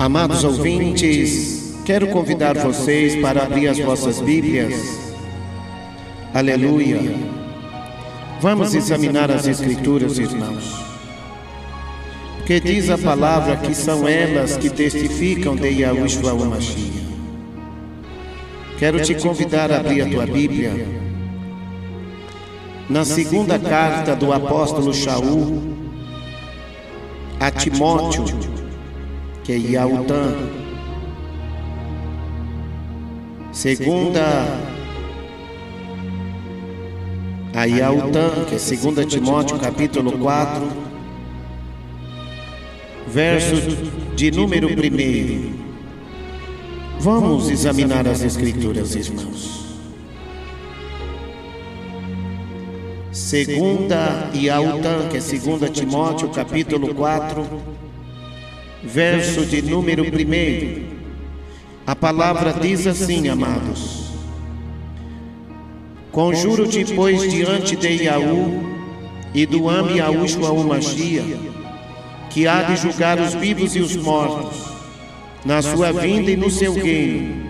Amados ouvintes, quero convidar vocês para abrir as vossas Bíblias. Aleluia! Vamos examinar as Escrituras, irmãos. Porque diz a palavra que são elas que testificam de Yahushua o Mashiach. Quero te convidar a abrir a tua Bíblia na segunda carta do apóstolo Shaul a Timóteo, que é Yahutan. Segunda a Yahutan, que é 2 Timóteo capítulo 4, verso de número 1. Vamos examinar as Escrituras, irmãos. Segunda Yahutan, que é 2 Timóteo capítulo 4, verso de número 1. A palavra diz assim, amados: conjuro-te, pois, diante de Yahu e do Am Yahushua o Mashiach, que há de julgar os vivos e os mortos, na sua vinda e no seu reino,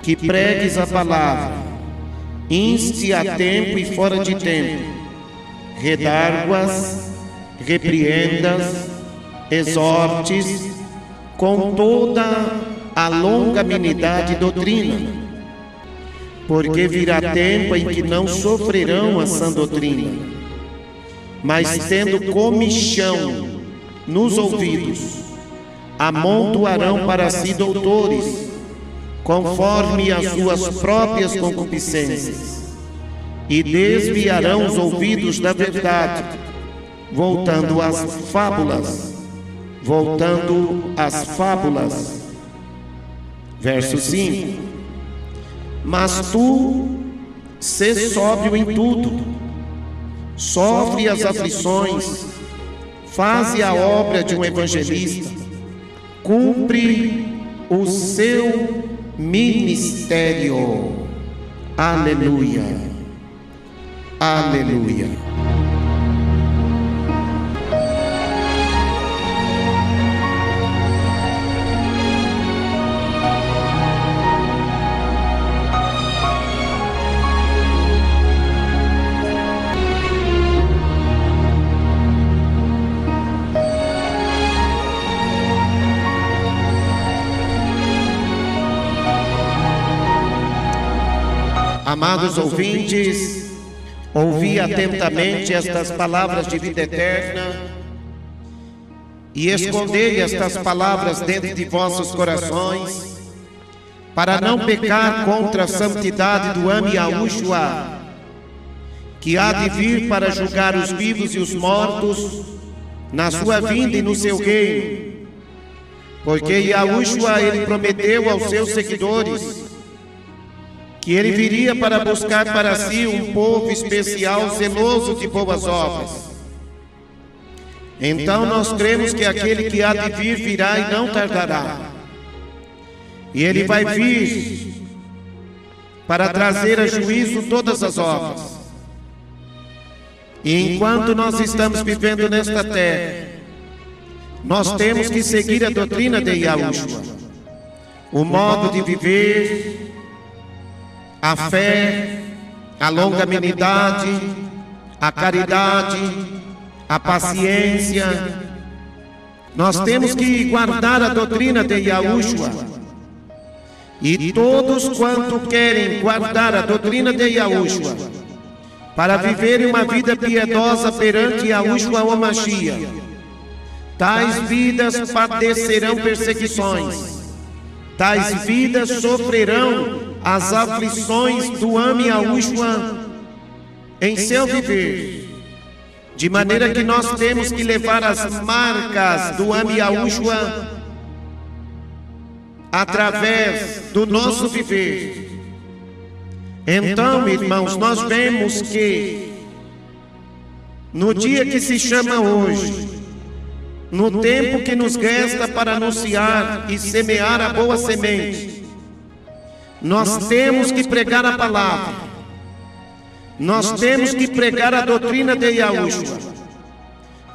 que pregues a palavra, inste a tempo e fora de tempo, redarguas, repreendas, exortes, com toda a longanimidade e doutrina, porque virá tempo em que não sofrerão a sã doutrina, mas tendo comichão nos ouvidos, amontoarão para si doutores, conforme as suas próprias concupiscências, e desviarão os ouvidos da verdade, voltando às fábulas. Verso 5: mas tu, sê sóbrio em tudo, sofre as aflições, faze a obra de um evangelista, cumpre o seu ministério. Aleluia, aleluia. Amados ouvintes, ouvi atentamente estas palavras de vida eterna e escondei estas palavras dentro de vossos corações, para não pecar contra a santidade do Am Yahushua, que há de vir para julgar os vivos e os mortos na sua vinda e no seu reino. Porque Yahushua, ele prometeu aos seus seguidores que ele viria para buscar para si um povo especial, zeloso de boas obras. Então nós cremos que aquele que há de vir virá e não tardará. E ele vai vir para trazer a juízo todas as obras. E enquanto nós estamos vivendo nesta terra, nós temos que seguir a doutrina de Yahushua, o modo de viver, a fé, a longanimidade, a caridade, a paciência. Nós temos que guardar a doutrina de Yahushua. E todos quanto querem guardar a doutrina de Yahushua, para viverem uma vida piedosa perante Yahushua o Mashiach, tais vidas padecerão perseguições, tais vidas sofrerão as aflições do Am Yahushua em seu viver, de maneira que nós temos que levar as marcas do Am Yahushua através do nosso viver. Então, irmãos, nós vemos que no dia que se chama hoje, no tempo que nos resta para anunciar e semear a boa semente, nós temos que pregar a palavra, nós temos que pregar a doutrina de Yahushua,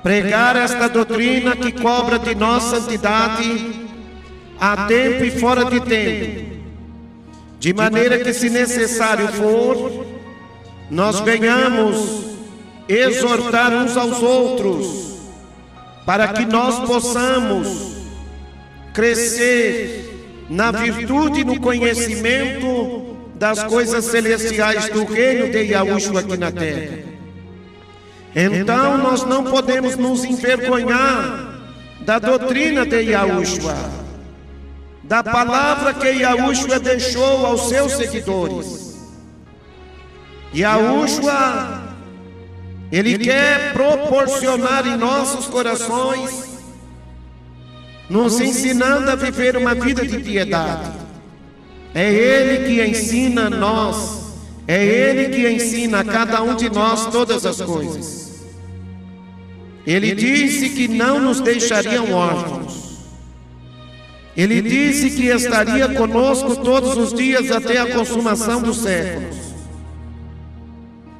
pregar esta doutrina que cobra de nós santidade, a tempo e fora de tempo, de maneira que, se necessário for, nós venhamos exortar uns aos outros, para que nós possamos crescer na virtude e no conhecimento das coisas celestiais do reino de Yahushua aqui na terra. Então nós não podemos nos envergonhar da doutrina de Yahushua, da palavra que Yahushua deixou aos seus seguidores. Yahushua, Ele quer proporcionar em nossos corações, nos ensinando a viver uma vida de piedade. É Ele que ensina a nós, é Ele que ensina a cada um de nós todas as coisas. Ele disse que não nos deixariam órfãos. Ele disse que estaria conosco todos os dias até a consumação dos séculos.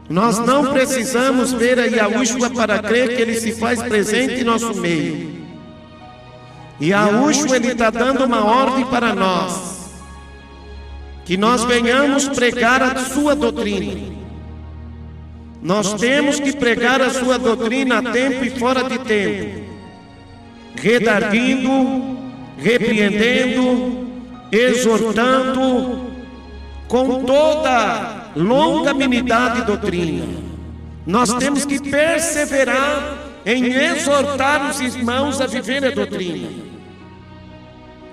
Nós não precisamos ver a Yahushua para crer que Ele se faz presente em nosso meio. Yahushua, Ele está dando uma ordem para nós, que nós venhamos pregar a sua doutrina. Nós temos que pregar a sua doutrina a tempo e fora de tempo, redarguindo, repreendendo, exortando, com toda longanimidade e doutrina. Nós temos que perseverar em exortar os irmãos a viver a doutrina.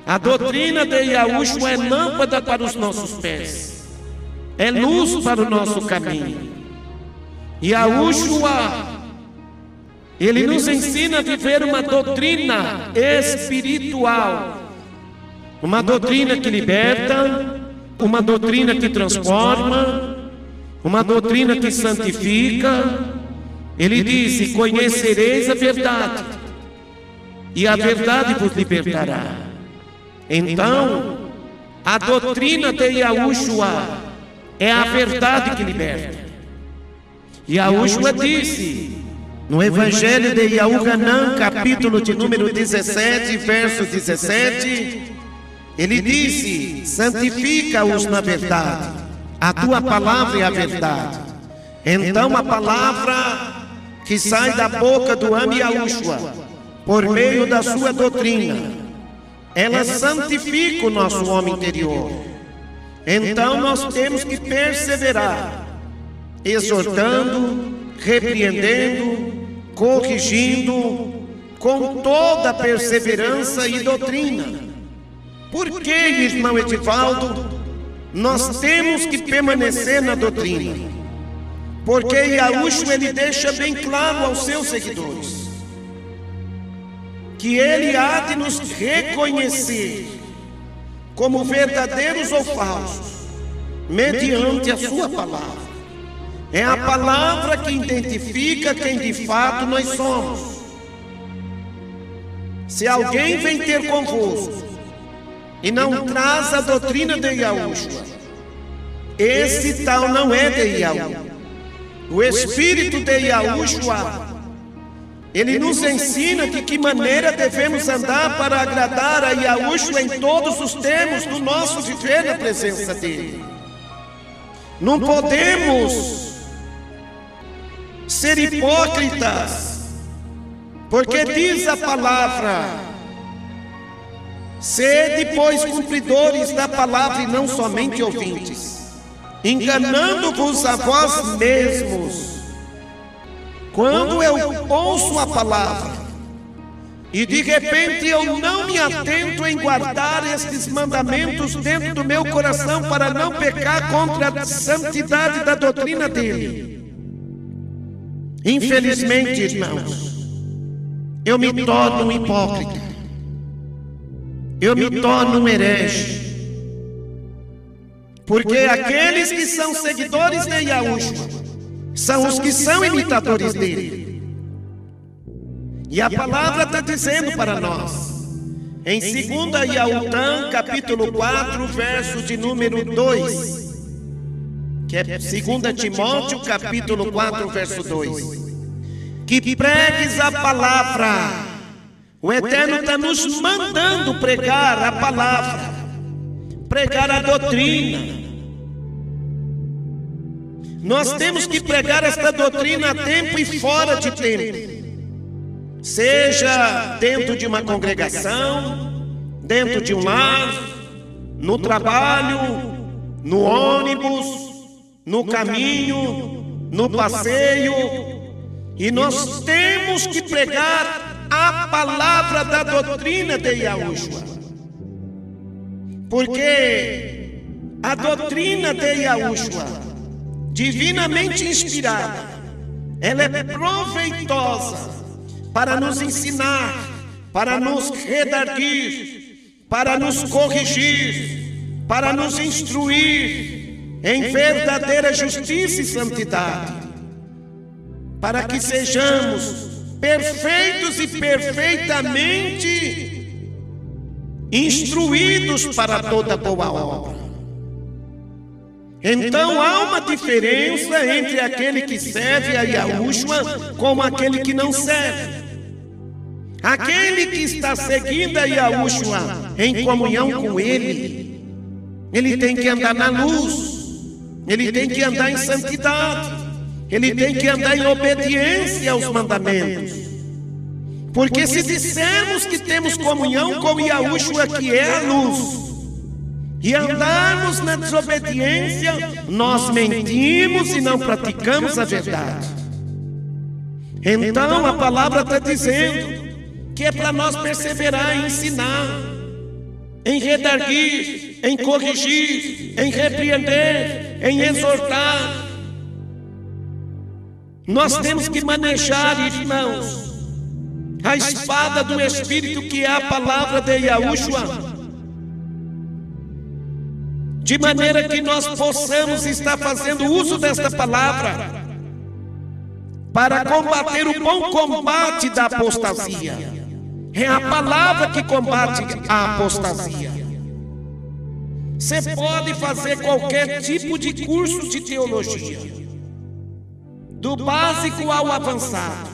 A doutrina de Yahushua é lâmpada para os nossos pés, é luz para o nosso caminho. Yahushua, Ele nos ensina a viver uma doutrina espiritual, uma doutrina que liberta, uma doutrina que transforma, uma doutrina que santifica. Ele disse: conhecereis a verdade, e a verdade vos libertará. Então, a doutrina de Yahushua é a verdade que liberta. Yahushua disse no Evangelho de Yahuanã, capítulo de número 17, verso 17, Ele disse: santifica-os na verdade, a tua palavra é a verdade. Então a palavra que sai da boca do homem Yahushua, por meio da sua doutrina, ela santifica o nosso homem interior. Então nós temos que perseverar, exortando, repreendendo, corrigindo, com toda perseverança e doutrina. Por que, irmão Edivaldo, nós temos que permanecer na doutrina? Porque Yahushua, Ele deixa bem claro aos seus seguidores que Ele há de nos reconhecer como verdadeiros ou falsos, mediante a sua palavra. É a palavra que identifica quem de fato nós somos. Se alguém vem ter convosco e não traz a doutrina de Yahushua, esse tal não é de Yahushua. O Espírito de Yahushua, ele nos ensina de que maneira devemos andar para agradar a Yahushua em todos os termos do nosso viver na presença dele. Não podemos ser hipócritas, porque diz a palavra: sede, pois, cumpridores da palavra e não somente ouvintes, enganando-vos a vós mesmos. Quando eu ouço a palavra e de repente eu não me atento em guardar estes mandamentos dentro do meu coração para não pecar contra a santidade da doutrina dele, infelizmente, irmãos, eu me torno um hipócrita, eu me torno um herege. Porque aqueles que são seguidores de Yahushua são os que são imitadores dele. E a palavra está dizendo para nós, em 2 Yahuanã, capítulo 4, verso de número 2, que é 2 Timóteo, capítulo 4, verso 2, que pregues a palavra, O Eterno está nos mandando pregar a palavra, pregar a doutrina. Nós temos que pregar esta doutrina a tempo e fora de tempo. Seja dentro de uma congregação, dentro de um lar, no trabalho, no ônibus, no caminho, no passeio. E nós temos que pregar a palavra da doutrina de Yahushua. Porque a doutrina de Yahushua, divinamente inspirada, ela é proveitosa para nos ensinar, para nos redarguir, para nos corrigir, para nos instruir em verdadeira justiça e santidade, para que sejamos perfeitos e perfeitamente instruídos para toda boa obra. Então há uma diferença entre aquele que serve a Yahushua com aquele que não serve. Aquele que está seguindo a Yahushua em comunhão com Ele, ele tem que andar na luz, ele tem que andar em santidade, ele tem que andar em obediência aos mandamentos. Porque se dissermos que temos comunhão com Yahushua, que é a luz, e andarmos na desobediência, nós mentimos e não praticamos a verdade. Então a palavra está dizendo que é para nós perseverar em ensinar, em redarguir, em corrigir, em repreender, em exortar. Nós temos que manejar, irmãos, a espada do Espírito, que é a palavra de Yahushua, de maneira que nós possamos estar fazendo uso desta palavra para combater o bom combate da apostasia. É a palavra que combate a apostasia. Você pode fazer qualquer tipo de curso de teologia, do básico ao avançado.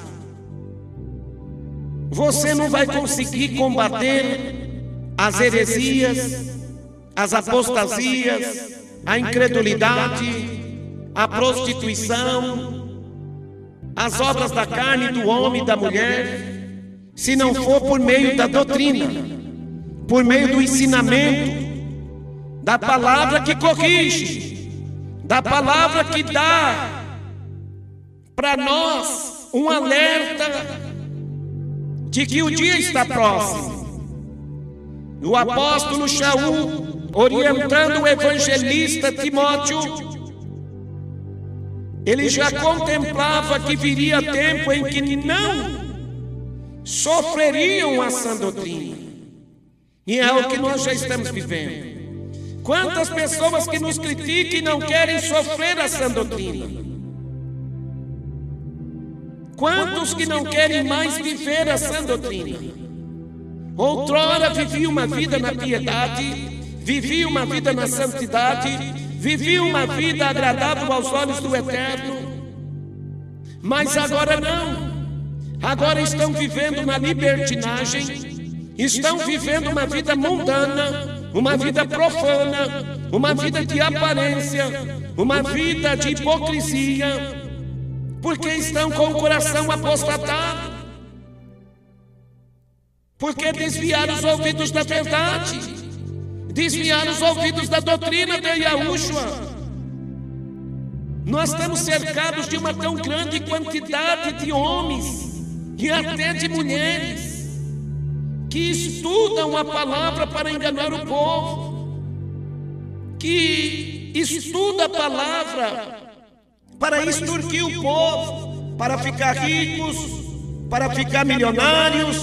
Você não vai conseguir combater as heresias, as apostasias, a incredulidade, a prostituição, as obras da carne, do homem e da mulher, se não for por meio da doutrina, por meio do ensinamento, da palavra que corrige, da palavra que dá para nós um alerta de que o dia está próximo. O apóstolo Shaul, orientando o evangelista Timóteo, ele já contemplava que viria tempo em que não sofreriam a sã doutrina. E é o que nós já estamos vivendo. Quantas pessoas que nos criticam e não querem sofrer a sã doutrina? Quantos que não querem mais viver a sã doutrina? Outrora vivia uma vida na piedade, vivia uma vida na santidade, vivia uma vida agradável aos olhos do Eterno, mas agora não. Agora estão vivendo na libertinagem, estão vivendo uma vida mundana, uma vida profana, uma vida de aparência, uma vida de hipocrisia, porque estão com o coração apostatado, porque desviaram os ouvidos da verdade, desviaram os ouvidos da doutrina de Yahushua. Nós estamos cercados de uma tão grande quantidade de homens e até de mulheres que estudam a palavra para enganar o povo, que estudam a palavra para extorquir o povo, para ficar ricos, para ficar milionários,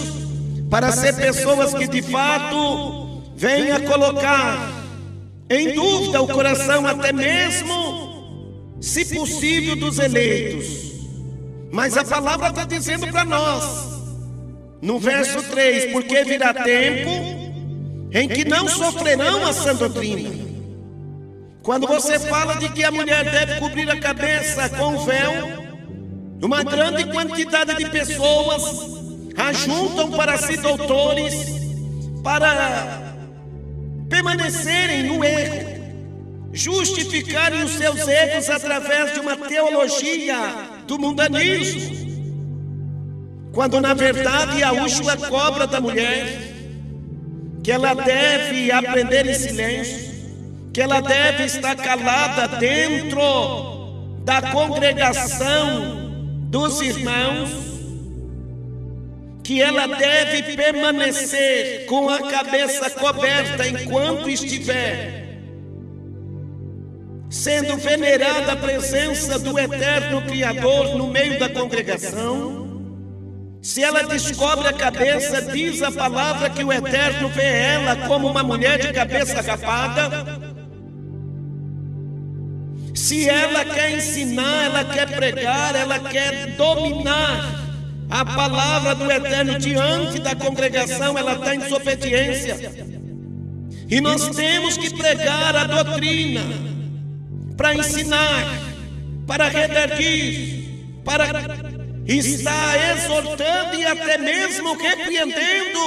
para ser pessoas que de fato venham a colocar em dúvida o coração até mesmo, se possível, dos eleitos. Mas a palavra está dizendo para nós, no verso 3, porque virá tempo em que não sofrerão a sã doutrina. Quando você fala de que a mulher deve cobrir a cabeça com o véu, uma grande quantidade de pessoas ajuntam para si doutores, para permanecerem no erro, justificarem os seus erros através de uma teologia do mundanismo, quando na verdade Yahushua cobra da mulher que ela deve aprender em silêncio, que ela deve estar calada dentro da congregação dos irmãos, que ela deve permanecer com a cabeça coberta enquanto estiver sendo venerada a presença do eterno Criador no meio da congregação. Se ela descobre a cabeça, diz a palavra que o Eterno vê ela como uma mulher de cabeça rapada. Se ela quer ensinar, ela quer pregar, ela quer dominar a palavra do Eterno diante da congregação, ela está em desobediência. E nós temos que pregar a doutrina, para ensinar, para redarguir, para está exortando e até mesmo repreendendo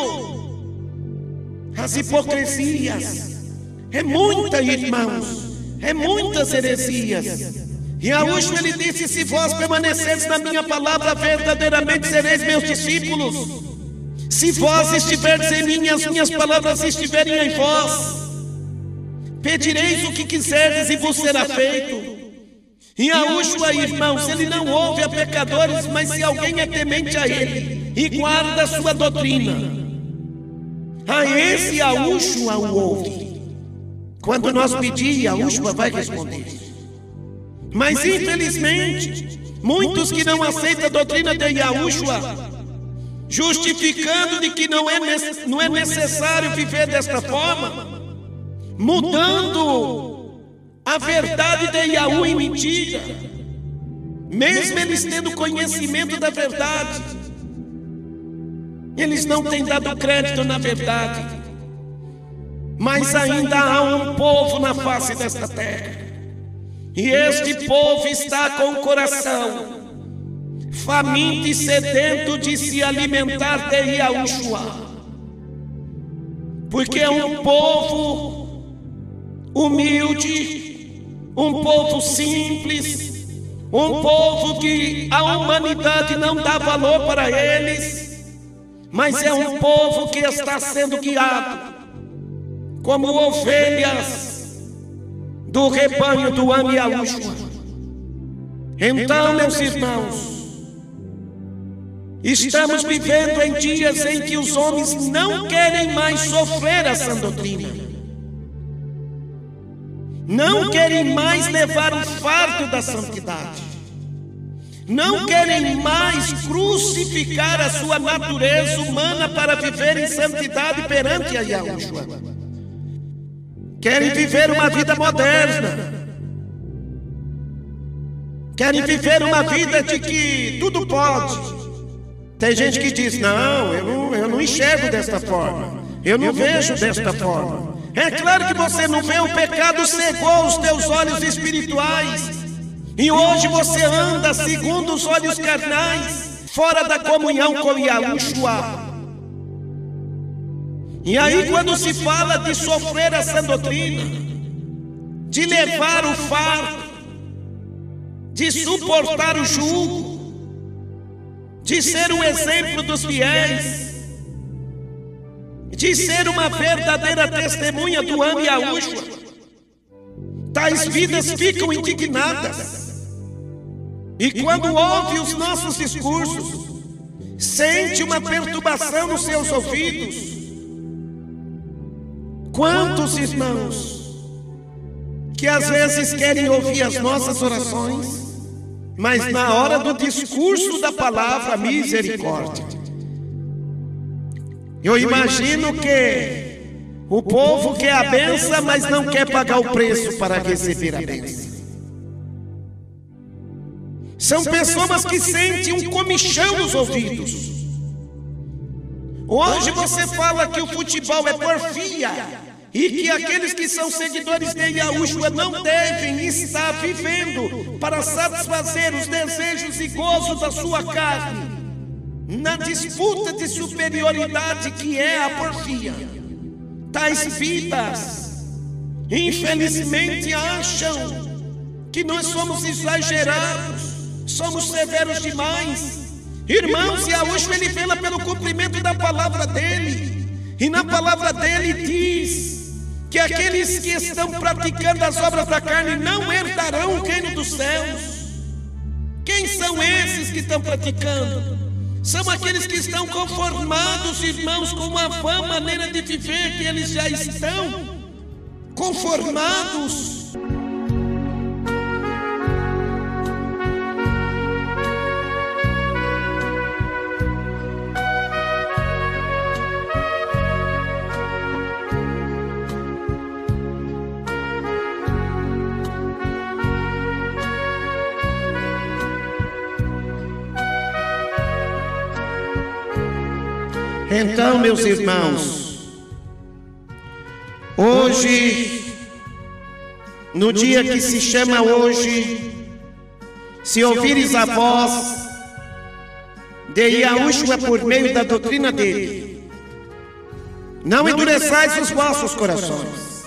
as hipocrisias. É muita, irmãos, é muitas heresias. E Yahushua ele disse: se vós permaneceres na minha palavra, verdadeiramente sereis meus discípulos. Se vós estiverdes em mim, as minhas palavras estiverem em vós, pedireis o que quiserdes e vos será feito. E Yahushua, irmãos, ele não ouve a pecadores, mas se alguém é temente a ele e guarda a sua doutrina, a esse Yahushua o ouve. Quando nós pedir, Yahushua vai responder. Mas infelizmente, muitos que não aceitam a doutrina de Yahushua, justificando de que não é necessário viver desta forma, mudando a verdade de Yahu em mentira, mesmo eles tendo conhecimento da verdade, eles não têm dado crédito na verdade. Mas ainda há um povo na face desta terra, e este povo está com o coração faminto e sedento de se alimentar de Yahushua, porque é um povo humilde, um povo simples, um povo que a humanidade não dá valor para eles, mas é um povo que está sendo guiado como ovelhas do rebanho do Ami Yahushua. Então, meus irmãos, estamos vivendo em dias em que os homens não querem mais sofrer a sã doutrina, não querem mais levar o fardo da santidade, não querem mais crucificar a sua natureza humana para viver em santidade perante a Yahushua. Querem viver uma vida moderna, querem viver uma vida de que tudo pode. Tem gente que diz: não, eu não enxergo desta forma, eu não vejo desta forma. É claro que você não vê, o pecado cegou os teus olhos espirituais, e hoje você anda segundo os olhos carnais, fora da comunhão com Yahushua. E aí, quando se fala de sofrer a sã doutrina, de levar o fardo, de suportar o jugo, de ser um exemplo dos fiéis, de ser uma verdadeira testemunha do Ami Yahushua, tais vidas ficam indignadas. E quando ouve os nossos discursos, sente uma perturbação nos seus ouvidos. Quantos irmãos que às vezes querem ouvir as nossas orações, mas na hora do discurso da palavra, misericórdia. Eu imagino que o povo quer a bênção, mas não quer pagar o preço para receber a bênção. São pessoas que sentem um comichão nos ouvidos. Hoje você fala que o futebol é porfia e que aqueles que são seguidores de Yahushua não devem estar vivendo para satisfazer os desejos e gozos da sua carne. na disputa de superioridade que é a porfia. Tais vidas, infelizmente, acham que nós somos exagerados, somos severos demais. Irmãos, Yahushua, ele vela pelo cumprimento da palavra dele, e na palavra dele diz que aqueles que estão praticando as obras da carne não herdarão o reino dos céus. Quem são esses que estão praticando? São aqueles que estão conformados, irmãos, com uma vã maneira de viver, que eles já estão conformados. Então, meus irmãos, hoje, no dia que se chama hoje, se ouvires a voz de Yahushua por meio da doutrina dele, não endureçais os vossos corações,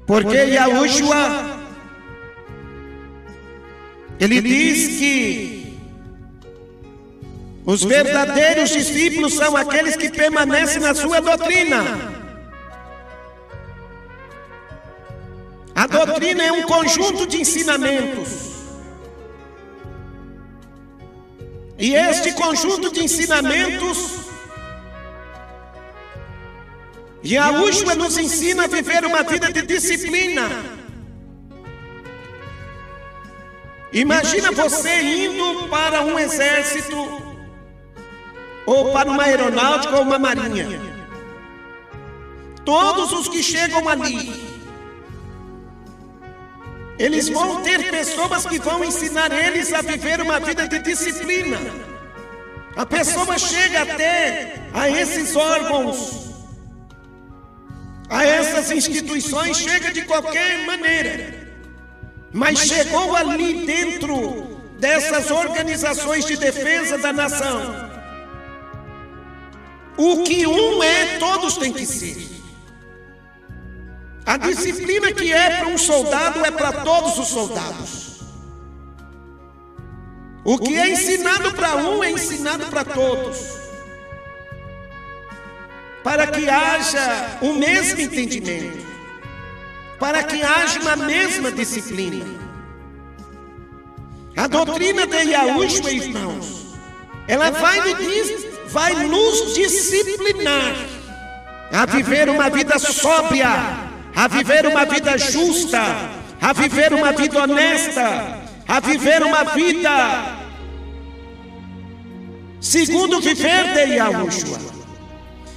porque Yahushua, ele diz que os verdadeiros discípulos são aqueles que permanecem na sua doutrina. A doutrina é um conjunto de ensinamentos. E este conjunto de ensinamentos, Yahushua nos ensina a viver uma vida de disciplina. Imagina você indo para um exército, ou para uma aeronáutica ou uma marinha. Todos os que chegam ali, eles vão ter pessoas que vão ensinar eles a viver uma vida de disciplina. A pessoa chega até a esses órgãos, a essas instituições, chega de qualquer maneira, mas chegou ali dentro dessas organizações de defesa da nação. O que um é, todos têm que ser. A disciplina que é para um soldado é para todos os soldados. O que é ensinado para um é ensinado para todos, para que haja o mesmo entendimento, para que haja uma mesma disciplina. A doutrina de Yahushua, irmãos, ela vai nos disciplinar a viver uma vida sóbria, a viver uma vida justa, a viver uma vida honesta, a viver uma vida segundo o viver de Yahushua.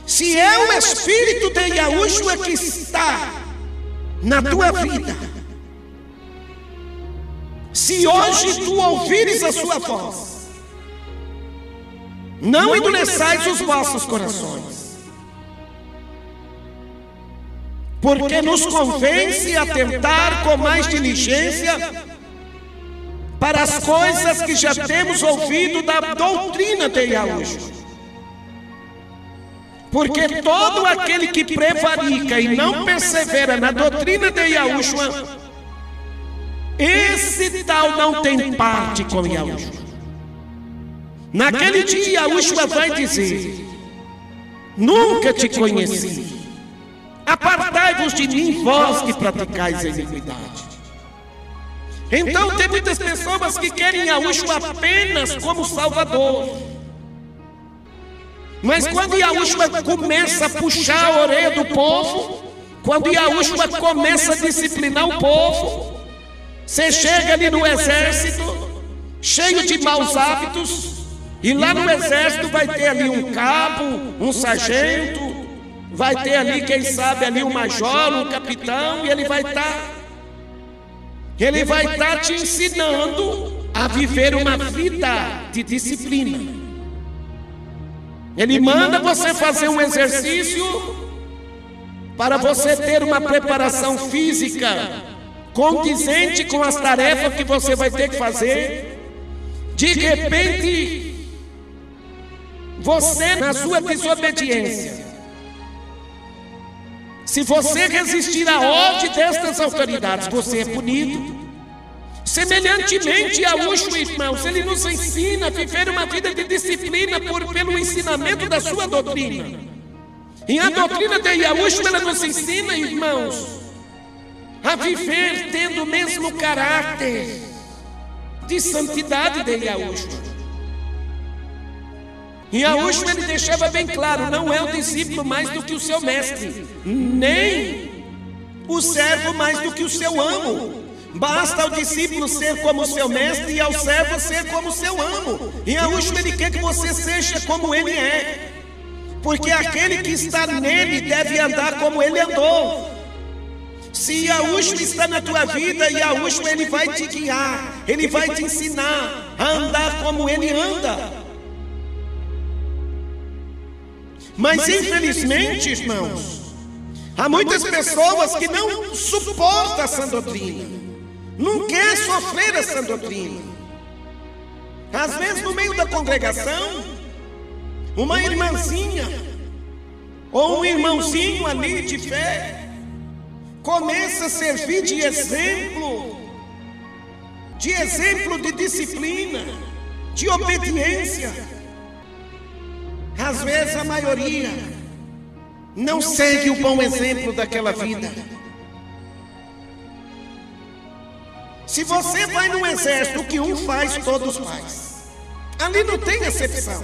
Se é o Espírito de Yahushua que está na tua vida, se hoje tu ouvires a sua voz, não endureçais os vossos corações, porque nos convence a tentar com mais diligência para as coisas que já temos ouvido da doutrina de Yahushua. Porque todo aquele que prevarica e não persevera na doutrina de Yahushua, esse tal não tem parte com Yahushua. Naquele dia, Yahushua vai dizer: nunca te conheci, apartai-vos de mim, vós que praticais a iniquidade. Então tem muitas pessoas que querem Yahushua apenas como Salvador, mas quando Yahushua começa a puxar a orelha do povo, quando Yahushua começa a disciplinar o povo, você chega ali no exército, cheio de maus hábitos, e lá no exército vai ter ali um cabo, um sargento, vai ter ali, quem sabe, ali um major, um capitão, e ele vai estar te ensinando a viver uma vida de disciplina. Ele manda você fazer um exercício para você ter uma preparação física condizente com as tarefas que você vai ter que fazer. de repente, você, na sua desobediência, se você resistir à ordem destas autoridades, você é punido. Semelhantemente, Yahushua, irmãos, ele nos ensina a viver uma vida de disciplina pelo ensinamento da sua doutrina. E a doutrina de Yahushua, ela nos ensina, irmãos, a viver tendo o mesmo caráter de santidade de Yahushua. E Yahushua, ele deixava bem claro, não é o discípulo mais do que o seu mestre, nem o servo mais do que o seu amo. Basta ao discípulo ser como o seu mestre e ao servo ser como o seu amo. E Yahushua, ele quer que você seja como ele é, porque aquele que está nele deve andar como ele andou. Se Yahushua está na tua vida, Yahushua, ele vai te guiar, ele vai te ensinar a andar como ele anda. Mas infelizmente, irmãos, há muitas pessoas que não suportam essa doutrina, não quer sofrer essa doutrina. Às vezes no meio da congregação, uma irmãzinha ou um irmãozinho ali de fé começa a servir de exemplo de disciplina, de obediência. Às vezes a maioria não segue o bom exemplo daquela vida. Se você vai num exército, o que um faz, todos faz. Ali não tem exceção.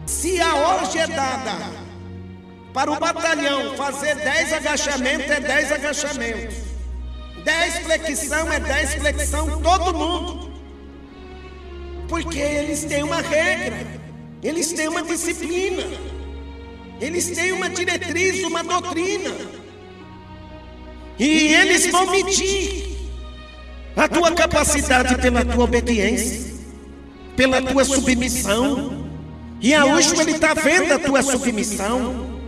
Se a ordem é dada para o batalhão fazer 10 agachamentos, é 10 agachamentos. 10 flexão, é 10 flexão, todo mundo. Porque eles têm uma regra, eles têm uma disciplina, eles têm uma diretriz, uma doutrina. E eles vão medir a tua capacidade pela tua obediência, pela tua submissão. E Yahushua, ele está vendo a tua submissão.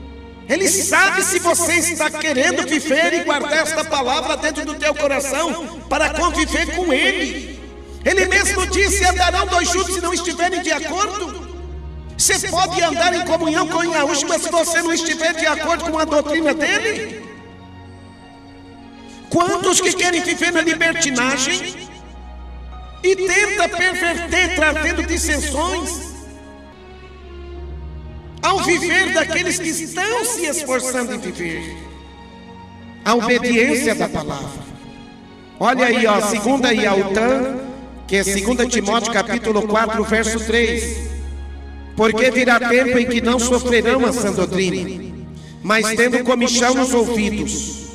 Ele sabe se você está querendo viver e guardar esta palavra dentro do teu coração para conviver com ele. Ele mesmo disse: andarão dois juntos se não estiverem de acordo. Você pode andar em comunhão com Yahushua, mas se você não estiver de acordo com a doutrina dele? Quantos que querem viver na libertinagem e tenta perverter, trazendo dissensões, ao viver daqueles que estão se esforçando em viver a obediência da palavra? Olha aí, ó, 2 Yautã, que é 2 Timóteo capítulo 4, verso 3. Porque virá tempo em que não sofrerão a sã doutrina, mas tendo comichão nos ouvidos,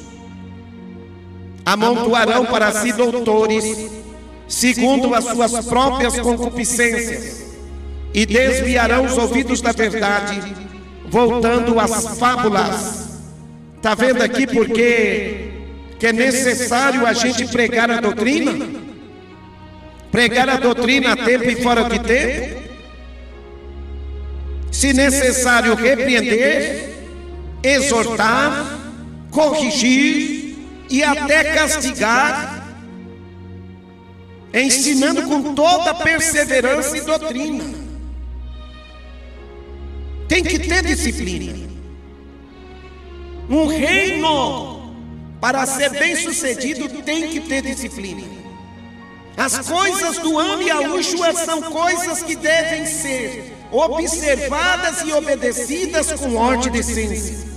amontoarão para si doutores, segundo as suas próprias concupiscências, e desviarão os ouvidos da verdade, voltando às fábulas. Está vendo aqui porque que é necessário a gente pregar a doutrina? Pregar a doutrina a tempo e fora de tempo? Se necessário, repreender, exortar, corrigir e até castigar, ensinando com toda perseverança e doutrina. Tem que ter disciplina. Um reino, para ser bem sucedido, tem que ter disciplina. As coisas do Am Yahushua são coisas que devem ser observadas e obedecidas com ordem e decência,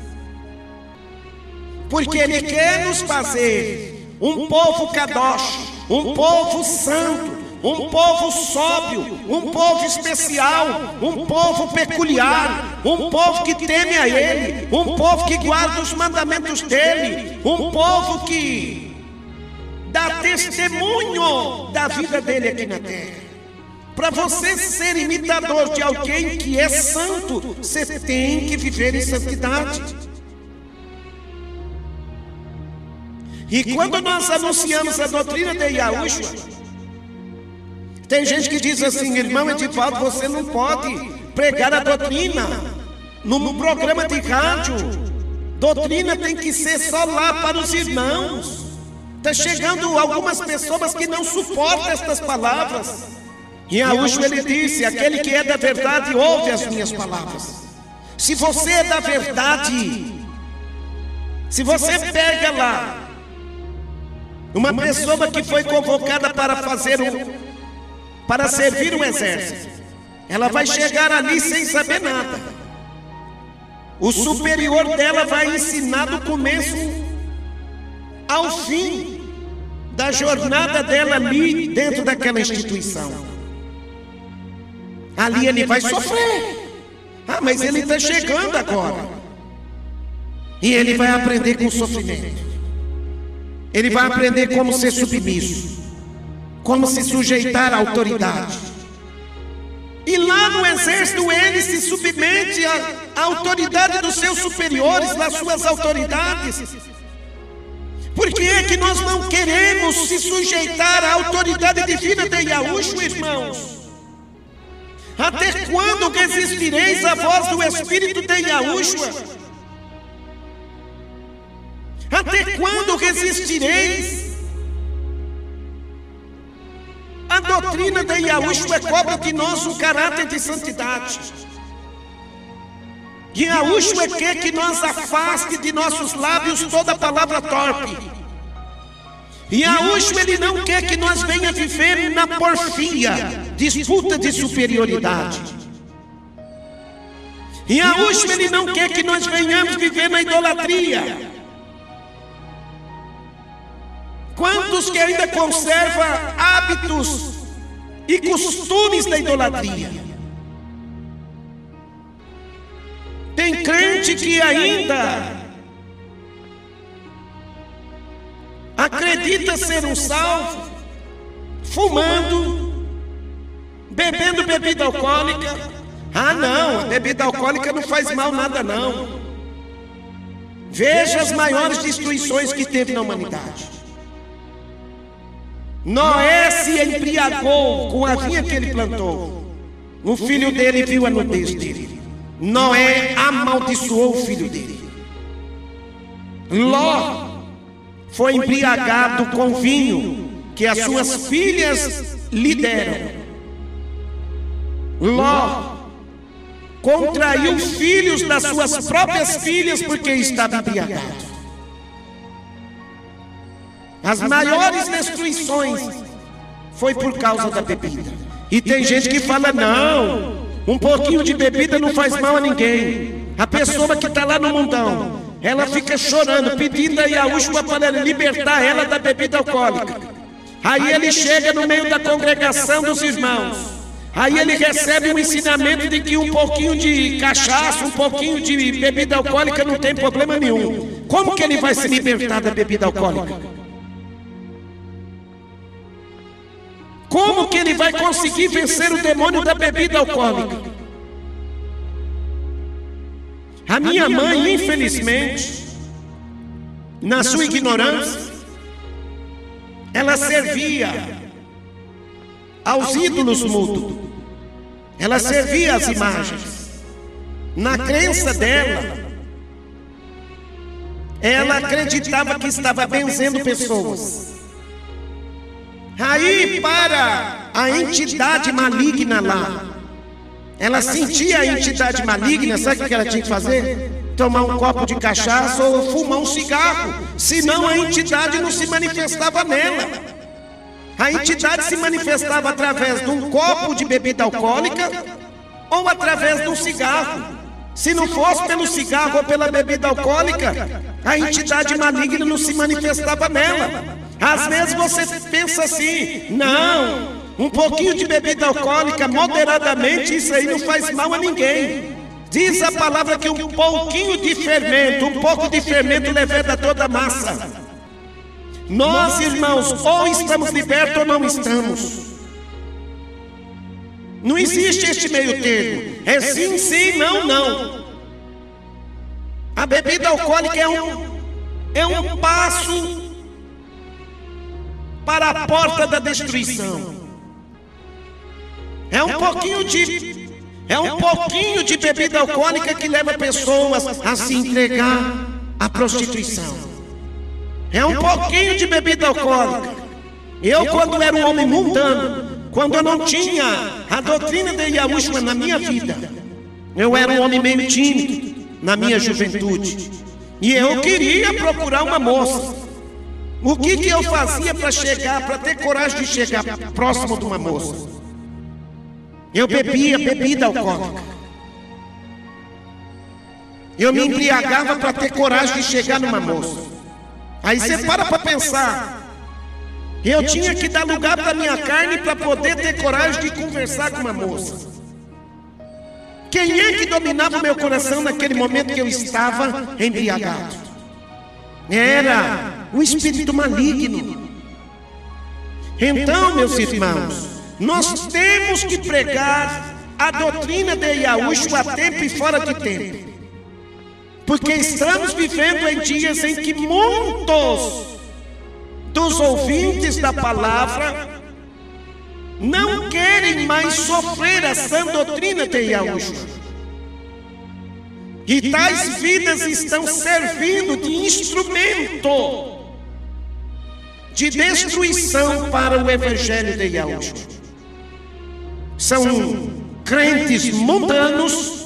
porque Ele quer nos fazer um povo kadosh, um povo santo, um povo sóbrio, um povo especial, um povo peculiar, um povo que teme a Ele, um povo que guarda os mandamentos dEle, um povo que dá testemunho da vida dEle aqui na terra. Para você ser imitador de alguém que é santo, você tem que viver em santidade. E quando nós anunciamos a doutrina de Yahushua, tem gente que diz assim: irmão Edivaldo, você não pode pregar a doutrina no programa de rádio. Doutrina tem que ser só lá para os irmãos. Está chegando algumas pessoas que não suportam estas palavras. E Yahushua ele disse: aquele que é da verdade ouve as minhas palavras. Se você é da verdade, se você pega lá uma pessoa que foi convocada para servir o exército, ela vai chegar ali sem saber nada. O superior dela vai ensinar do começo ao fim da jornada dela ali dentro daquela instituição. Ali ele vai sofrer. Mas ele está chegando agora. E ele vai aprender com o sofrimento. Ele vai aprender como ser submisso, como se sujeitar à autoridade. E lá no exército ele se submete à autoridade dos seus superiores, das suas autoridades. Por que é que nós não queremos se sujeitar à autoridade divina de Yahushua, irmãos? Até quando resistireis à voz do Espírito de Yahushua? Até quando resistireis? A doutrina de Yahushua cobra de nós um caráter de santidade. E Yahushua quer que nós afaste de nossos lábios toda palavra torpe. E Yahushua ele não quer que nós venha viver na porfia, disputa de superioridade. E Yahushua ele não quer que nós venhamos viver na idolatria. Quantos que ainda conservam hábitos e costumes da idolatria? Tem crente que ainda acredita ser um salvo, fumando, bebendo bebida alcoólica. Não, a bebida alcoólica não faz mal nada não. Veja as maiores destruições que teve na humanidade. Noé se embriagou com a vinha que ele plantou. O filho dele viu a nudez dele. Noé amaldiçoou o filho dele. Ló foi embriagado com vinho que as suas filhas lhe deram. Ló contraiu filhos das suas próprias filhas porque estava embriagado. As maiores destruições foi por causa da bebida. E tem gente que fala: não, um pouquinho de bebida não faz mal a ninguém. A pessoa que está lá no mundão, ela fica chorando, pedindo a Yahushua para libertar ela da bebida alcoólica. Aí ele chega no meio da congregação dos irmãos. Aí ele recebe um ensinamento de que um pouquinho de cachaça, um pouquinho de bebida alcoólica não tem problema nenhum. Como que ele vai se libertar da bebida alcoólica? Como que ele vai conseguir vencer o demônio da bebida alcoólica? A minha mãe, infelizmente, na sua ignorância, ela servia aos ídolos mudos. Ela servia às imagens. Na crença dela, ela acreditava que estava benzendo pessoas. Aí, para a entidade maligna lá, ela sentia a entidade maligna, sabe o que ela tinha que fazer? Tomar um copo de cachaça ou fumar um cigarro, senão a entidade não se manifestava nela. A entidade se manifestava através de um copo de bebida alcoólica ou através de um cigarro. Se não fosse pelo cigarro ou pela bebida alcoólica, a entidade maligna não se manifestava nela. Às vezes você pensa assim: não, um pouquinho de bebida alcoólica, moderadamente, isso aí não faz mal a ninguém. Diz a palavra que um pouquinho de fermento, um pouco de fermento leveda toda a massa. Nós, irmãos, ou estamos libertos ou não estamos. Não existe este meio termo. É sim, sim, não, não. A bebida alcoólica é um passo para a porta da destruição. É um pouquinho de bebida alcoólica que leva pessoas a se entregar à prostituição. é um pouquinho de bebida alcoólica. Eu, quando era um homem mundano, quando eu não tinha a doutrina de Yahushua na minha vida, eu era um homem meio tímido na minha juventude, e eu queria procurar uma moça. O que eu fazia para ter coragem de chegar próximo de uma moça? Eu bebia bebida alcoólica. Eu me embriagava para ter coragem de chegar numa moça. Aí você para pensar. Eu tinha que dar lugar para minha carne para poder ter coragem de conversar com uma moça. Quem é que dominava o meu coração naquele momento que eu estava embriagado? Era o espírito maligno. Então, meus irmãos, nós temos que pregar a doutrina de Yahushua a tempo e fora de tempo. Porque estamos vivendo em dias em que muitos dos ouvintes da palavra não querem mais sofrer a sã doutrina de Yahushua. E tais vidas estão servindo de instrumento de destruição para o evangelho de Yahushua. São crentes mundanos,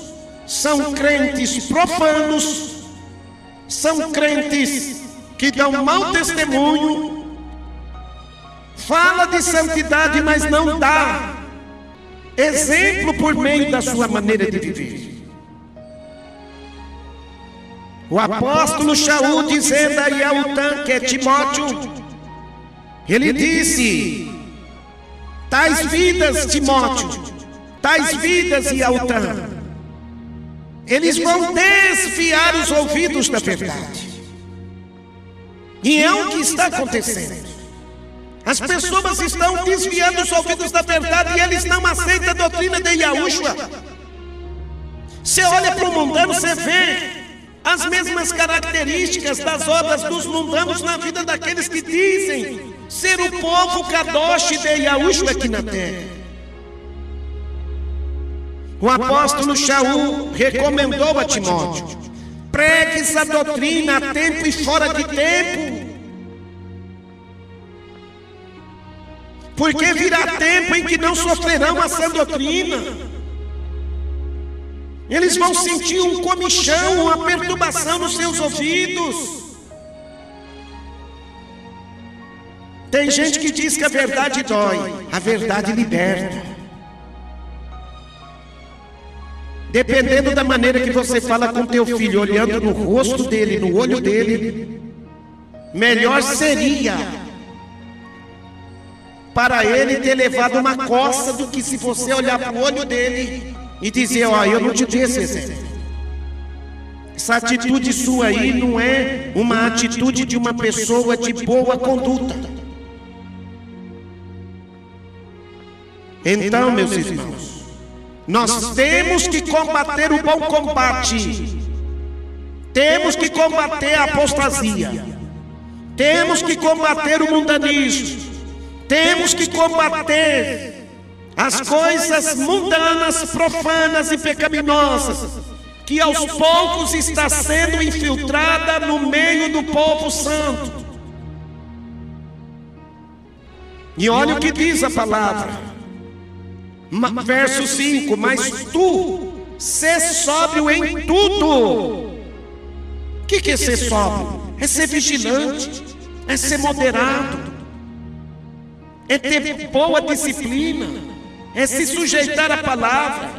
são crentes profanos, são crentes que dão mau testemunho, fala de santidade, mas não dá exemplo por meio da sua maneira de viver. O apóstolo Shaul, dizendo a Yahutan, que é Timóteo, ele disse: tais vidas, Timóteo, tais vidas, Yahutan, eles vão desviar os ouvidos da verdade. E é o que está acontecendo. As pessoas estão desviando os ouvidos da verdade e eles não aceitam a doutrina de Yahushua. Você olha para o mundano, você vê as mesmas características das obras dos mundanos na vida daqueles que dizem ser o povo Kadosh de Yahushua aqui na terra. O apóstolo Shaul recomendou a Timóteo: pregue essa doutrina a tempo e fora de tempo, porque virá tempo em que não sofrerão a sã doutrina. Eles vão sentir um comichão, uma perturbação nos seus ouvidos. Tem gente que diz que a verdade dói, a verdade liberta. Dependendo da maneira que você fala com teu filho, olhando no rosto dele, no olho dele, melhor seria para ele ter levado uma coça do que se você olhar para o olho dele e dizer: ó, eu não te dei esse exemplo. Essa atitude sua aí não é uma atitude de uma pessoa de boa conduta. Então, meus irmãos, nós temos que combater o bom combate. Temos que combater a apostasia. Temos que combater o mundanismo. Temos que combater as coisas mundanas, profanas e pecaminosas, que aos poucos está sendo infiltrada no meio do povo santo. E olha o que diz a palavra, verso 5: mas tu, sê sóbrio em tudo. O que é ser sóbrio? É ser vigilante, é ser moderado, é ter boa disciplina, é se sujeitar à palavra,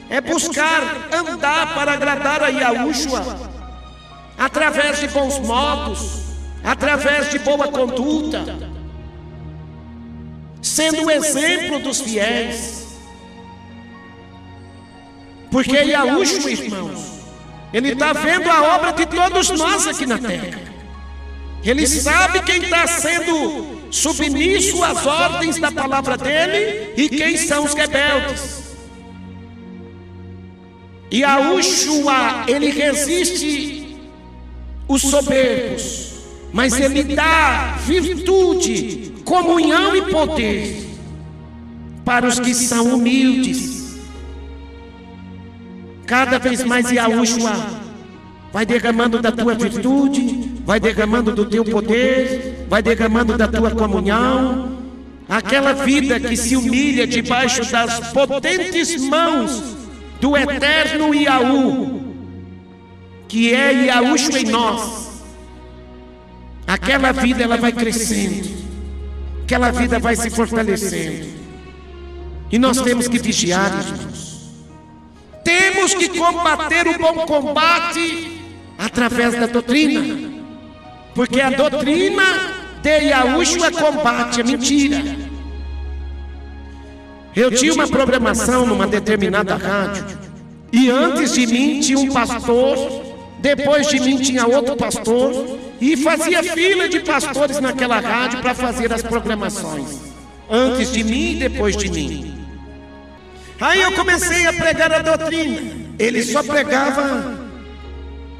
é buscar andar para agradar a Yahushua, através de bons modos, através de boa conduta, sendo o exemplo dos fiéis. Porque Yahushua, irmãos, Ele está vendo a obra de todos nós aqui na terra. Ele sabe quem está sendo submisso às ordens da palavra dele e quem são os rebeldes. E Yahushua, ele resiste os soberbos, mas ele dá virtude, comunhão e poder para os que são humildes. Cada vez mais Yahushua vai derramando da tua virtude, vai derramando do teu poder, vai derramando da tua comunhão. Aquela vida que se humilha debaixo das potentes mãos do eterno Yahu, que é Yahushua em nós. Aquela vida ela vai crescendo, aquela vida vai se fortalecendo. E nós temos que vigiar, irmãos. Temos que combater o bom combate através da doutrina, porque a doutrina de Yahushua combate a mentira. Eu tinha uma programação numa determinada rádio, e antes de mim tinha um pastor, depois de mim tinha outro pastor, e fazia fila de pastores naquela rádio para fazer as programações, antes de mim e depois de mim. Aí eu comecei a pregar a doutrina. Ele só pregava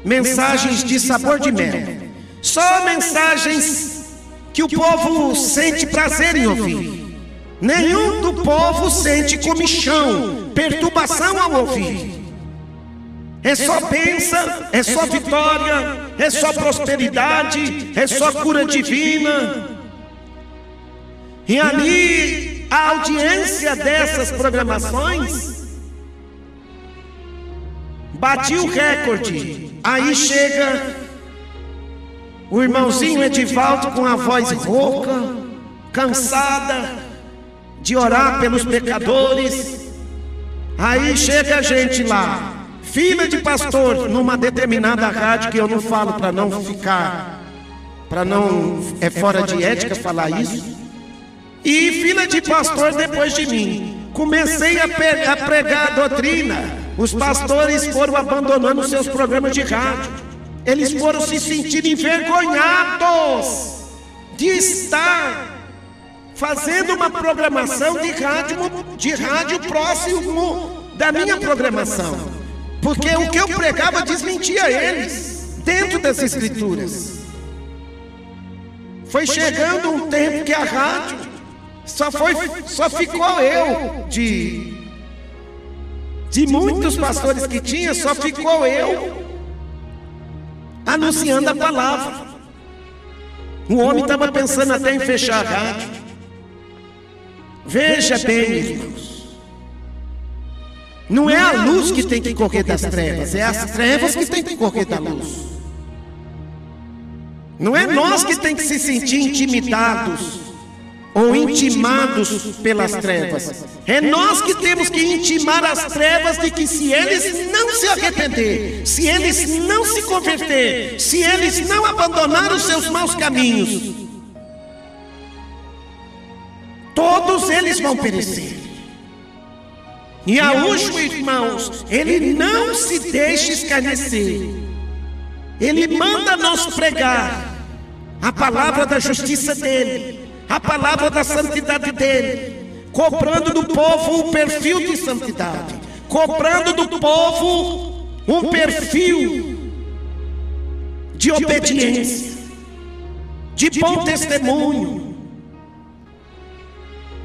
mensagens de sabor de mel, só mensagens que o povo sente prazer em ouvir. Nenhum do povo sente comichão, perturbação ao ouvir. É só bênção, é só vitória, é só prosperidade, é só cura divina. E ali, a audiência dessas programações batia o recorde. Aí chega o irmãozinho Edivaldo com a voz rouca, cansada de orar pelos pecadores. Aí chega a gente lá, fila de pastor numa determinada rádio, que eu não falo para não ficar, para não, é fora de ética falar isso. E fila de pastor depois de mim. Comecei a pregar a doutrina. Os pastores foram abandonando seus programas de rádio. Eles foram se sentindo envergonhados de estar fazendo uma programação de rádio próximo da minha programação, porque o que eu pregava desmentia eles dentro das escrituras. Foi chegando um tempo que a rádio só ficou eu de muitos pastores que tinha, só ficou eu anunciando a palavra. O homem estava pensando até em fechar a rádio. Veja bem, irmãos, não é a luz que tem que correr das trevas, é as trevas que tem que correr da luz. Não é nós que tem que se sentir intimidados ou intimados pelas trevas. É nós que temos que intimar as trevas de que se eles não se arrepender, se eles não se converter, se eles não abandonar os seus maus caminhos, todos eles vão perecer. E Yahushua, irmãos, ele não se deixa escarnecer. Ele manda nós pregar a palavra da justiça dele, a palavra da santidade dele, cobrando do povo um perfil de santidade, cobrando do povo um perfil de obediência, de bom testemunho.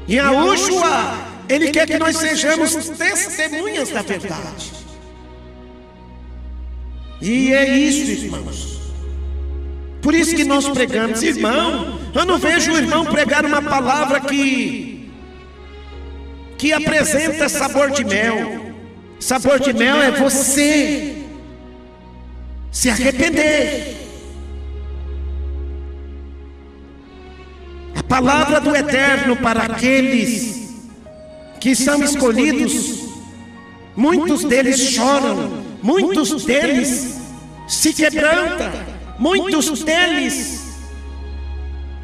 E Yahushua, ele quer que nós sejamos testemunhas da verdade. E é isso, irmãos. Por isso que nós pregamos, irmão. Eu não vejo o irmão pregar uma palavra que apresenta sabor de mel. Sabor de mel é você se arrepender. A palavra do Eterno para aqueles que são escolhidos, muitos deles choram, muitos deles se quebrantam, muitos deles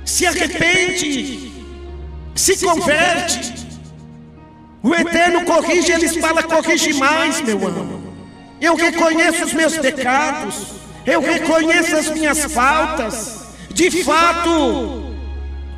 se arrependem, se converte. O Eterno corrige, eles falam, corrige mais, meu amo. Eu reconheço os meus pecados, eu reconheço as minhas faltas. De fato,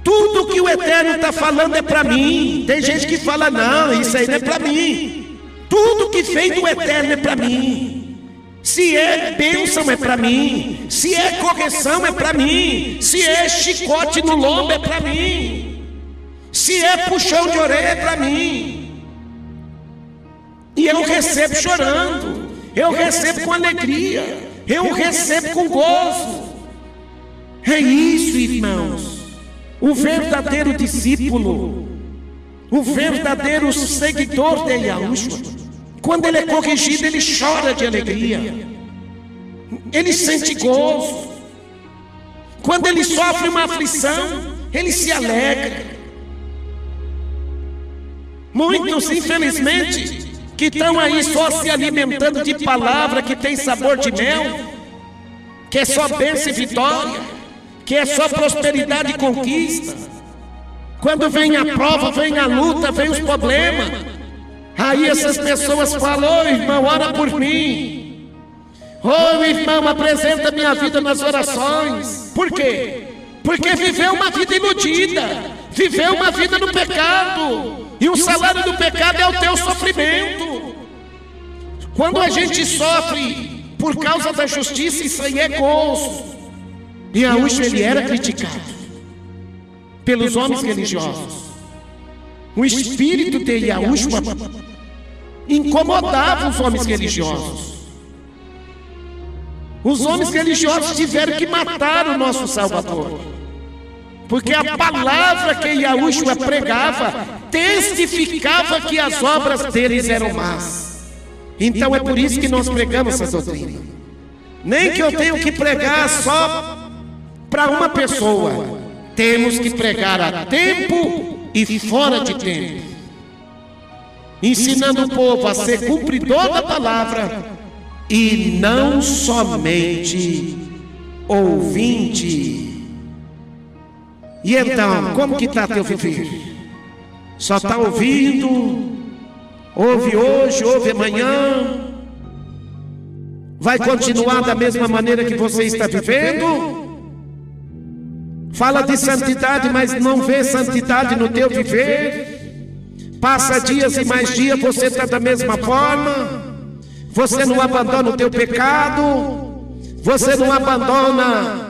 tudo que o Eterno está falando é para mim. Tem gente que fala, não, isso aí não é para mim. Tudo que vem do Eterno é para mim. Se é bênção é para mim. Se é correção é para mim. Se é chicote no lombo é para mim. Se é puxão de orelha é para mim. E eu recebo chorando, eu recebo com alegria, eu recebo com gozo. É isso, irmãos. O verdadeiro discípulo, o verdadeiro seguidor de Yahushua, quando ele é corrigido, ele chora de alegria, ele sente gozo. Quando ele sofre uma aflição, ele se alegra. Muitos, infelizmente, que estão aí só se alimentando de palavra que tem sabor de mel, que é só bênção e vitória, que é só prosperidade e conquista. Quando vem a prova, vem a luta, vem os problemas, aí essas pessoas falam: ô irmão, ora por mim. Ô irmão, apresenta minha vida nas orações. Por quê? Porque viveu uma vida iludida, viveu uma vida no pecado, e o salário do pecado é o teu sofrimento. Quando a gente sofre por causa da justiça, isso aí é gozo. E Yahushua, ele era criticado pelos homens religiosos. O espírito de Yahushua incomodava os homens religiosos. Os homens religiosos tiveram que matar o nosso Salvador, porque a palavra que Yahushua pregava testificava que as obras deles eram más. Então é por isso que nós pregamos essa doutrina. Nem que eu tenha que pregar só para uma pessoa, temos que pregar a tempo e fora de tempo, ensinando o povo a ser cumpridor da palavra e não somente ouvinte. E então, como que está teu viver? Só está ouvindo? Ouve hoje, ouve amanhã? Vai continuar da mesma maneira que você está vivendo? Fala de santidade, mas não vê santidade no teu viver? Passa dias e mais dias, você está da mesma forma? Você não abandona o teu pecado? Você não abandona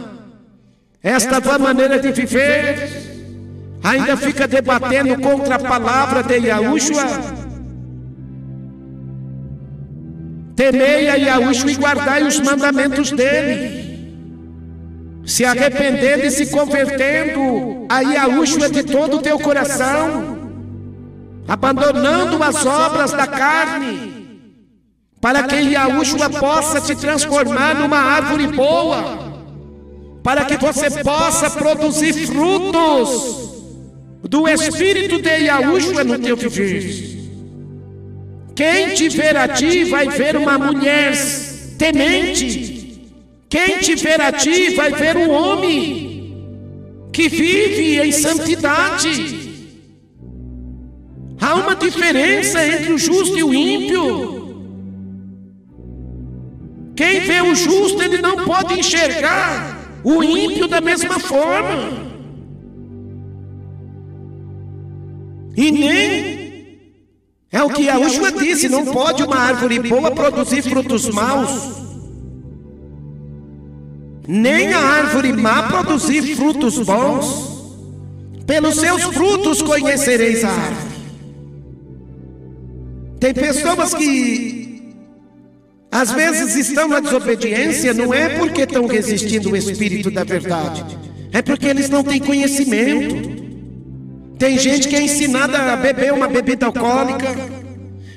esta tua maneira de viver? Ainda fica debatendo contra a palavra de Yahushua? Temei a Yahushua e guardai os mandamentos dele, se arrependendo e se convertendo a Yahushua de todo o teu coração, abandonando as obras da carne, para que Yahushua possa te transformar numa árvore boa, para que você possa produzir frutos do Espírito de Yahushua no teu viver. Quem te ver a ti vai ver uma mulher temente. Quem te ver a ti vai ver um homem que vive em santidade. Há uma diferença entre o justo e o ímpio. Quem vê o justo, ele não pode enxergar o ímpio da mesma forma. E nem é o que Yahushua disse: não pode uma árvore boa produzir frutos maus, nem a árvore má produzir frutos bons. Pelos seus frutos conhecereis a árvore. Tem pessoas que às vezes estão na desobediência, não é porque estão resistindo ao Espírito da verdade, é porque eles não têm conhecimento. Tem gente que é ensinada a beber uma bebida alcoólica.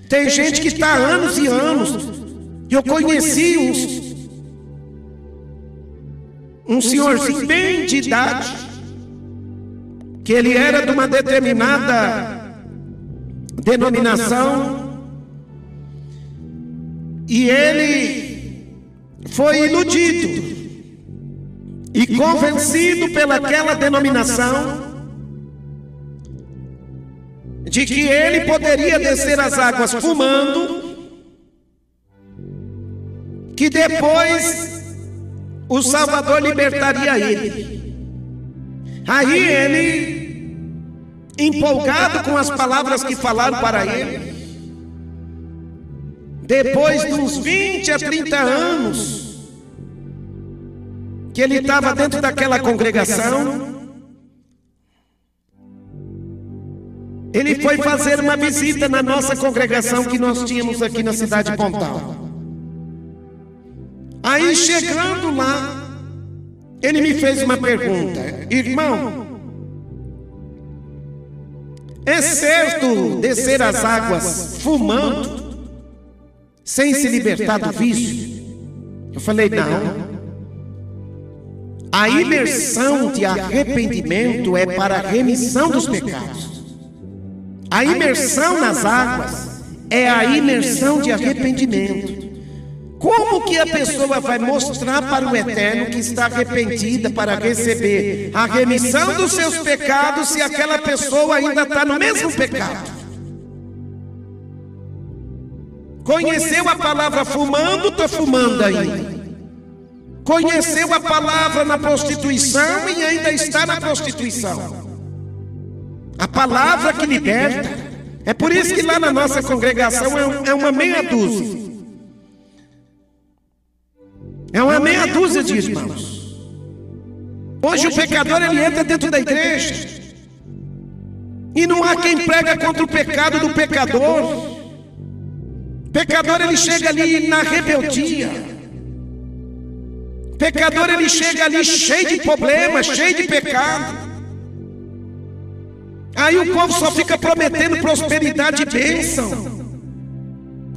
Tem gente que está há anos e anos. Eu conheci um senhorzinho bem de idade, que ele era de uma determinada denominação, e ele foi iludido e convencido pelaquela denominação de que ele poderia descer as águas fumando, que depois o Salvador libertaria ele. Aí ele, empolgado com as palavras que falaram para ele, depois de uns 20 a 30 anos que ele estava dentro daquela congregação, ele foi fazer uma visita na nossa congregação que nós tínhamos aqui na cidade de Pontal. Aí chegando lá, ele me fez uma pergunta: irmão, é certo descer as águas fumando, sem se libertar do vício? Eu falei: não. A imersão de arrependimento é para a remissão dos pecados. A imersão nas águas é a imersão de arrependimento. Como que a pessoa vai mostrar para o Eterno que está arrependida para receber a remissão dos seus pecados se aquela pessoa ainda está no mesmo pecado? Conheceu a palavra fumando, está fumando ainda. Conheceu a palavra na prostituição e ainda está na prostituição. A palavra que liberta. É por isso que lá na nossa congregação é uma meia dúzia. É uma meia dúzia de irmãos. Hoje o pecador, ele entra dentro da igreja e não há quem prega contra o pecado do pecador. O pecador, ele chega ali na rebeldia. Pecador, ele chega ali cheio de problemas, cheio de pecado. Aí o povo só fica prometendo prosperidade e bênção.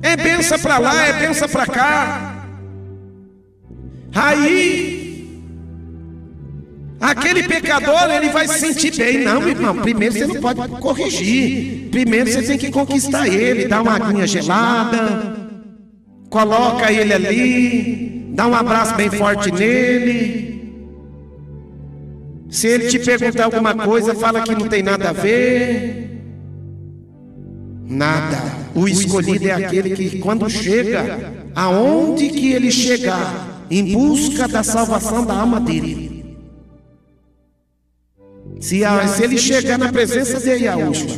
É bênção para lá, é bênção para cá. Aí aquele pecador, ele vai se sentir bem. Não, irmão, primeiro você não pode corrigir. Primeiro você tem que conquistar ele. Dá uma aguinha gelada, coloca ele ali, dá um abraço bem forte nele. Se ele te perguntar alguma coisa, fala que não tem nada a ver. Nada. O escolhido é aquele que, quando chega, aonde que ele chegar, em busca da salvação da alma dele. Se ele chegar na presença de Yahushua,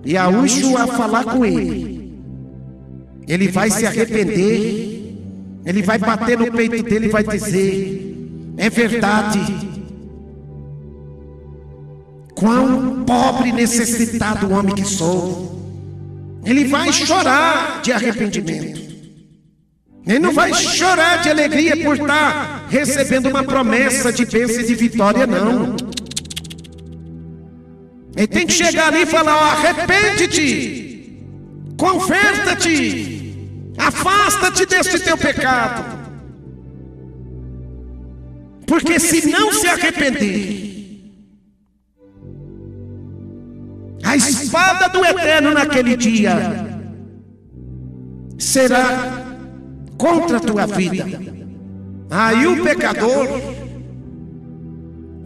Yahushua falar com ele, ele vai se arrepender, ele vai bater no peito dele e vai dizer: é verdade. Quão pobre e necessitado o homem que sou. Ele vai chorar de arrependimento. Ele não vai chorar de alegria por estar recebendo uma promessa de bênção e de vitória, não. Ele tem que chegar ali e falar: ó, arrepende-te, converta-te, afasta-te deste teu pecado. Porque se não se arrepender, a espada do Eterno naquele dia será contra a tua vida. Aí o pecador,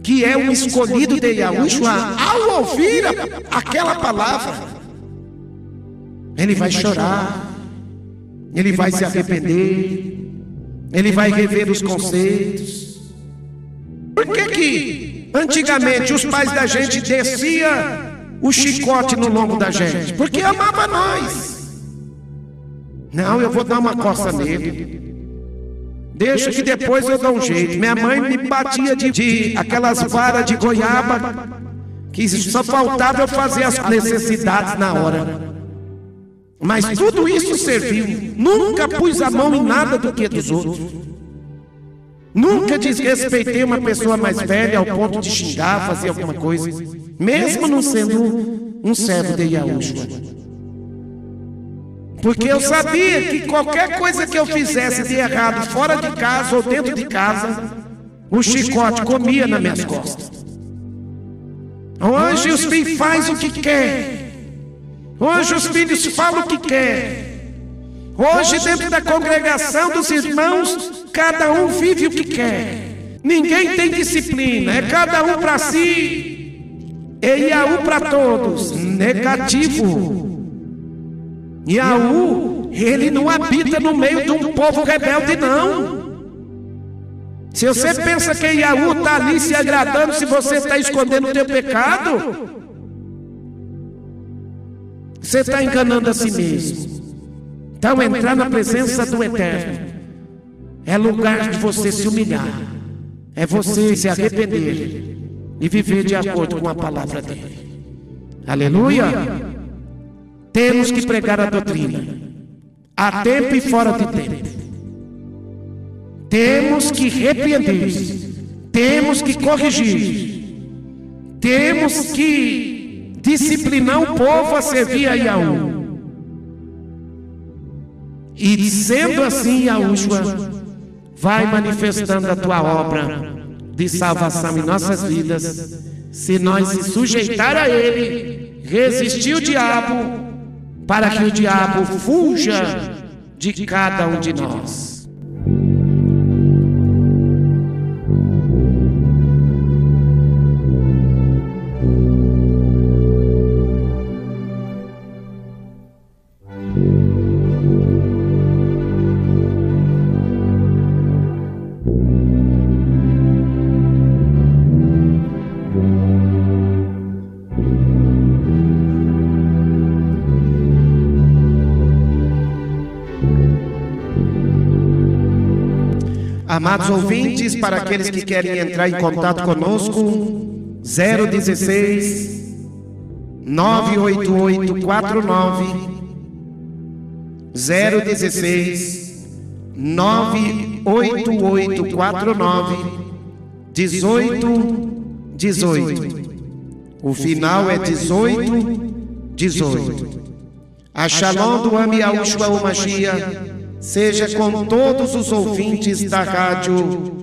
que é um escolhido de Yahushua, ao ouvir aquela palavra, ele vai chorar, ele vai se arrepender, ele vai rever os conceitos. Por que antigamente os pais da gente desciam o chicote no lombo da gente? Porque amava nós. Não, eu vou dar uma coça nele, deixa que depois eu dou um jeito. Minha mãe me batia de aquelas varas de goiaba, que só faltava eu fazer as necessidades na hora. Mas tudo isso serviu. Nunca pus a mão em nada do que dos outros. Nunca desrespeitei uma pessoa mais velha ao ponto de xingar, fazer alguma coisa, mesmo não sendo um servo de Yahushua. Porque eu sabia que qualquer coisa que eu fizesse de errado fora de casa ou dentro de casa, o chicote comia nas minhas costas. Hoje os filhos fazem o que quer. Hoje os filhos falam o que quer. Hoje dentro da congregação dos irmãos, cada um vive o que quer. Ninguém tem disciplina, é cada um para si e Yahu para todos. Negativo. Yahu, ele não habita no meio de um povo rebelde, não. Se você pensa que Yahu está ali se agradando, se você está escondendo o teu pecado, você está enganando a si mesmo. Então entrar na presença do Eterno é lugar de você se humilhar, é você se arrepender e viver de acordo com a palavra dele. Aleluia! Temos que pregar a doutrina, a tempo e fora de tempo. temos que repreender, temos que corrigir, temos que disciplinar o povo a servir a Yahu. E sendo assim, Yahushua vai manifestando a tua obra de salvação em nossas vidas, se nós se sujeitar a Ele, resistir o diabo, para que o diabo fuja de cada um de nós. Amados ouvintes, para aqueles que querem entrar em contato conosco, 016 98849 016 98849 1818. O final é 1818. A Shalom do Am Yahushua o Mashiach seja com todos os ouvintes da rádio